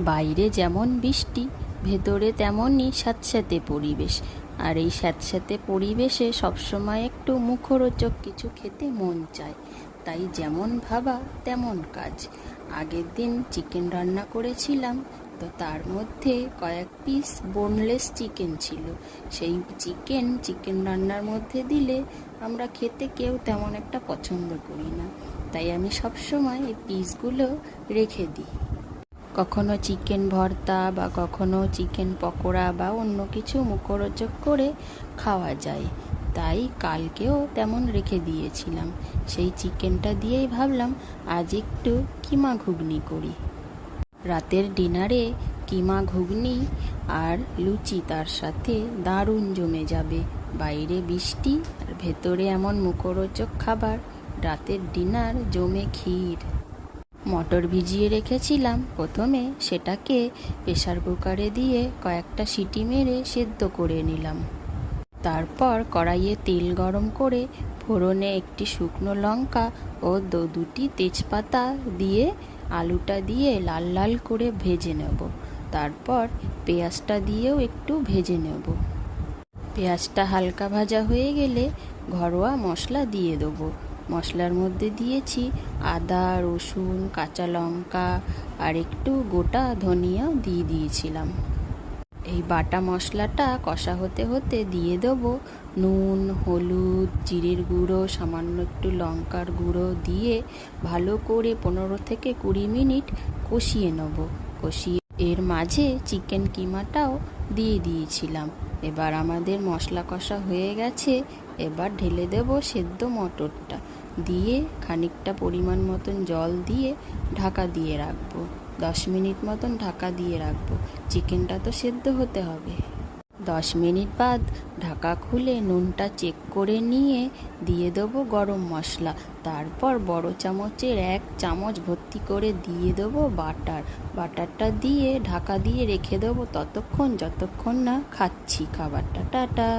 বাইরে যেমন বৃষ্টি, ভেতরে তেমনই স্যাঁতস্যাঁতে পরিবেশ। আর এই স্যাঁতস্যাঁতে পরিবেশে সবসময় একটু মুখরোচক কিছু খেতে মন চায়। তাই যেমন ভাবা তেমন কাজ। আগের দিন চিকেন রান্না করেছিলাম, তো তার মধ্যে কয়েক পিস বোনলেস চিকেন ছিল। সেই চিকেন রান্নার মধ্যে দিলে আমরা খেতে কেউ তেমন একটা পছন্দ করি না। তাই আমি সবসময় এই পিসগুলো রেখে দিই। কখনো চিকেন ভর্তা বা কখনো চিকেন পকোড়া বা অন্য কিছু মুখরোচক করে খাওয়া যায়। তাই কালকেও তেমন রেখে দিয়েছিলাম। সেই চিকেনটা দিয়েই ভাবলাম আজ একটু কিমা ঘুগনি করি। রাতের ডিনারে কিমা ঘুগনি আর লুচি তার সাথে দারুণ জমে যাবে। বাইরে বৃষ্টি আর ভেতরে এমন মুখরোচক খাবার, রাতের ডিনার জমে ক্ষীর। মটর ভিজিয়ে রেখেছিলাম, প্রথমে সেটাকে প্রেসার কুকারে দিয়ে কয়েকটা সিটি মেরে সেদ্ধ করে নিলাম। তারপর কড়াইয়ে তেল গরম করে ফোড়নে একটি শুকনো লঙ্কা ও দুটি তেজপাতা দিয়ে আলুটা দিয়ে লাল লাল করে ভেজে নেব। তারপর পেঁয়াজটা দিয়েও একটু ভেজে নেব। পেঁয়াজটা হালকা ভাজা হয়ে গেলে ঘরোয়া মশলা দিয়ে দেবো। মশলার মধ্যে দিয়েছি আদা, রসুন, কাঁচা লঙ্কা আর একটু গোটা ধনিয়া দিয়ে দিয়েছিলাম। এই বাটা মশলাটা কষা হতে হতে দিয়ে দেবো নুন, হলুদ, জিরের গুঁড়ো, সামান্য একটু লঙ্কার গুঁড়ো দিয়ে ভালো করে 15 থেকে 20 মিনিট কষিয়ে নেব। কষিয়ে এর মাঝে চিকেন কিমাটাও দিয়ে দিয়েছিলাম। এবার আমাদের মশলা কষা হয়ে গেছে। এবার ঢেলে দেব সেদ্ধ মটরটা দিয়ে খানিকটা পরিমাণ মতন জল দিয়ে ঢাকা দিয়ে রাখবো। 10 মিনিট মতন ঢাকা দিয়ে রাখবো। চিকেনটা তো সেদ্ধ হতে হবে। 10 মিনিট বাদ ঢাকা খুলে নুনটা চেক করে নিয়ে দিয়ে দেবো গরম মশলা। তারপর বড় চামচের 1 চামচ ভর্তি করে দিয়ে দেবো বাটারটা দিয়ে ঢাকা দিয়ে রেখে দেবো ততক্ষণ যতক্ষণ না খাচ্ছি খাবারটা। টাটা।